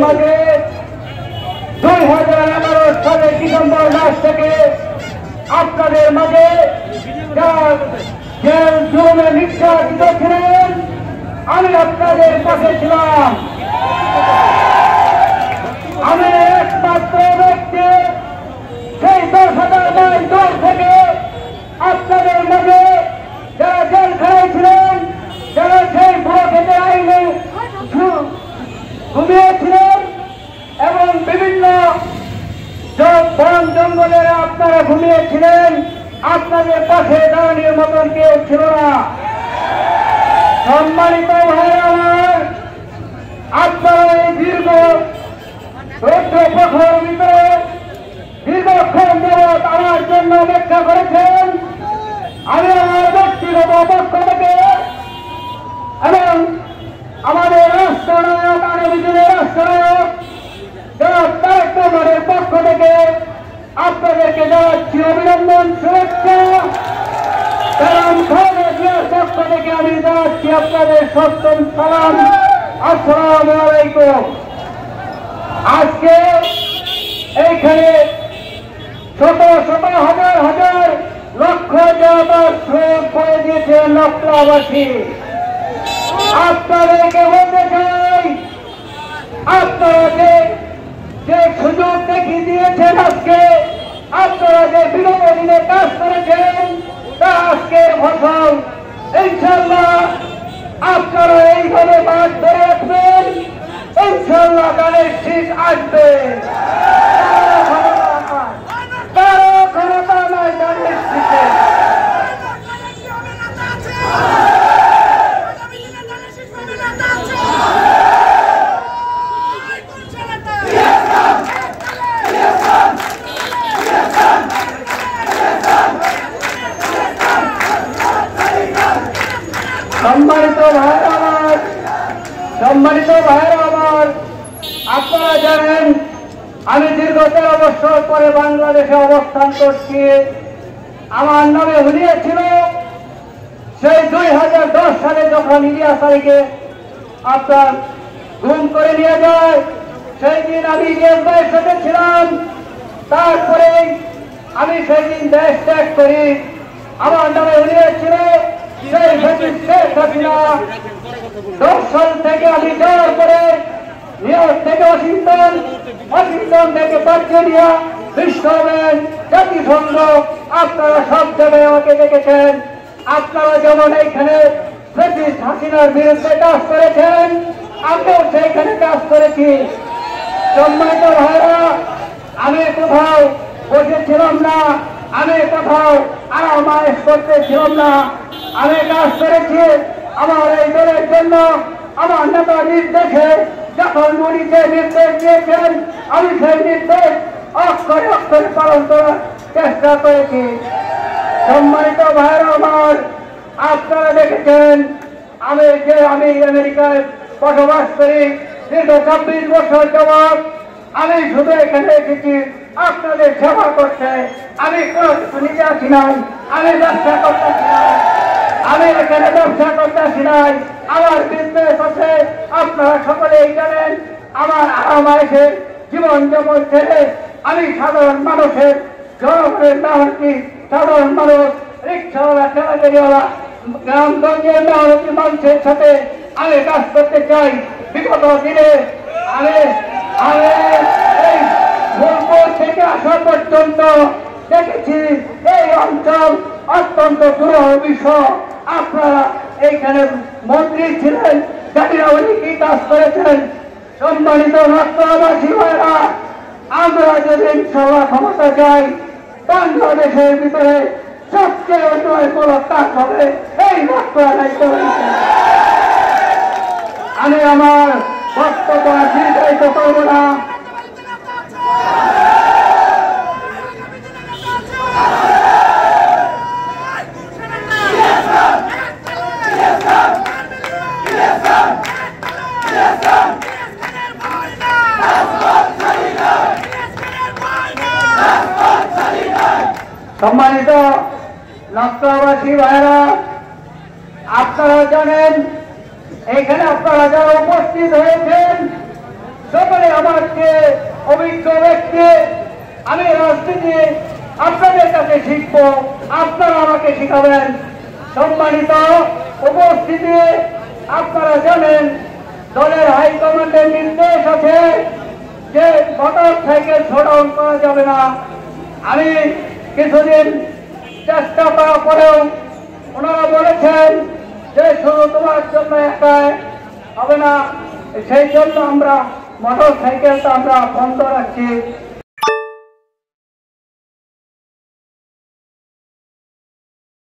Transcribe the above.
মাঝে 2011 সালের ডিসেম্বর মাস থেকে আপনাদের মাঝে জেল জুলুমে নির্যাতিত ছিলেন, আমি আপনাদের পাশে ছিলাম। আমি একমাত্র ব্যক্তি সেই 10,000 মাইল দূর থেকে আপনাদের মাঝে যারা জেলখানায় ছিলেন, যারা সেই বুড়ো খেতে আইনে ঘুমিয়েছিলেন এবং বিভিন্ন বন জঙ্গলের আপনারা ঘুমিয়েছিলেন, আপনাদের পাশে দাঁড়ানোর মতন কেউ ছিল না। সম্মানিত ভাই আমার, আপনারা এই দীর্ঘ রৌদ্র প্রখর ভিতরে দীর্ঘক্ষণ যাবৎ আমার জন্য অপেক্ষা করেছেন। আমি আমার ব্যক্তিগত পক্ষ থেকে এবং আমাদের রাষ্ট্রনায়ক আগামী দিনের রাষ্ট্রনায়ক তারেক রহমানের পক্ষ থেকে আপনাদেরকে জানাচ্ছি অভিনন্দন, শুভেচ্ছা। কারণ খালেদা জিয়ার পক্ষ থেকে আমি জানাচ্ছি আপনাদের সপ্তম সালাম, আসসালামু আলাইকুম। আজকে এইখানে শত শত হাজার হাজার লক্ষ জনতার শ্রম করে দিয়েছেন নকলাবাসী। আপনাদেরকে বলতে চাই, আপনারা যে সুযোগ দেখিয়ে দিয়েছেন, আজকে আপনারা যে বিগত দিনে কাজ করেছেন তা আজকের ফসল। ইনশাল্লাহ আপনারা এইভাবে মাঠ ধরে রাখবেন, ইনশাল্লাহ গানের শীত আসবে। কারো ক্ষমতা নাই গানের শীতে। সম্মানিত ভাইরা আমার, আপনারা জানেন আমি দীর্ঘ 13 বছর পরে বাংলাদেশে অবস্থান করছি। আমার নামে হুলিয়েছিল সেই 2010 সালে যখন ইলিয়াস আলীকে আপনার গুম করে নিয়ে যায়, সেই দিন আমি ইলিয়াস ভাইয়ের সাথে ছিলাম। তারপরে আমি সেই দিন দেশ ত্যাগ করি। আমার নামে হুলিয়েছিল সেই শেখ হাসিনা। 10 সাল থেকে আমি যাওয়ার পরে নিউ ইয়র্ক থেকে ওয়াশিংটন থেকে ভার্জিনিয়া, বিশ্বব্যাংক, জাতিসংঘ, আপনারা সব জায়গায় আমাকে দেখেছেন। আপনারা যেমন এইখানে শেখ হাসিনার বিরুদ্ধে কাজ করেছেন, আমিও সেইখানে কাজ করেছি। সম্মানিত ভাইরা, আমি কোথাও বসেছিলাম না, আমি কোথাও আরামায়েশ করতেছিলাম না, আমি কাজ করেছি আমার এই দলের জন্য। আমার নেতা নির্দেশে যখন উনি যে নির্দেশ দিয়েছেন, আমি সেই নির্দেশ অক্ষরে অক্ষরে পালন করার চেষ্টা করেছি। সম্মানিত ভাইরা আমার, আপনারা দেখেছেন আমি আমেরিকায় বসবাস করি দীর্ঘ 24 বছর যাবৎ। আমি শুধু এখানে এসেছি আপনাদের সেবা করতে। আমি কোনো কিছু নিতে আসি নাই, আমি ব্যবসা করতেছি নাই, আমি এখানে ব্যবসা করতেছি নাই। আমার বিজনেস আছে, আপনারা সকলেই জানেন। আমার আরামায়েশের জীবন যেমন ছেড়ে আমি সাধারণ মানুষের জনগণের মেহনতি সাধারণ মানুষ, রিক্সাওয়ালা, ঠেলাগাড়িওয়ালা, গ্রামগঞ্জের মেহনতি মানুষের সাথে আমি কাজ করতে চাই। বিগত দিনে আমি এই ফুলপুর থেকে আসা পর্যন্ত দেখেছি এই অঞ্চল অত্যন্ত দুরূহ বিষয়। আপনারা এইখানে মন্ত্রী ছিলেন, জানিনা উনি কি কাজ করেছেন। সম্মানিত নকলাবাসী ভাইরা, আমরা যদি ইনশাআল্লাহ ক্ষমতা চাই, বাংলাদেশের ভিতরে সবচেয়ে উন্নয়নমূলক কাজ হবে এই নকলাবাসী। আমি আমার বক্তব্য দীর্ঘায়িত করব না। সম্মানিত নকলাবাসী ভাইরা, আপনারা জানেন এখানে আপনারা যারা উপস্থিত হয়েছেন সকলে রাজনীতিবিদকে অভিজ্ঞ ব্যক্তি, আমি রাজনীতি আপনাদের কাছে শিখবো, আপনারা আমাকে শিখাবেন। সম্মানিত উপস্থিতি, আপনারা জানেন দলের হাইকমান্ডের নির্দেশ আছে যে মোটর সাইকেল শোডাউন করা যাবে না। আমি কিছুদিন চেষ্টা করার পরেও ওনারা বলেছেন যে শুধু তোমার জন্য একাই হবে না, সেই জন্য আমরা মোটর সাইকেলটা আমরা বন্ধ রাখছি।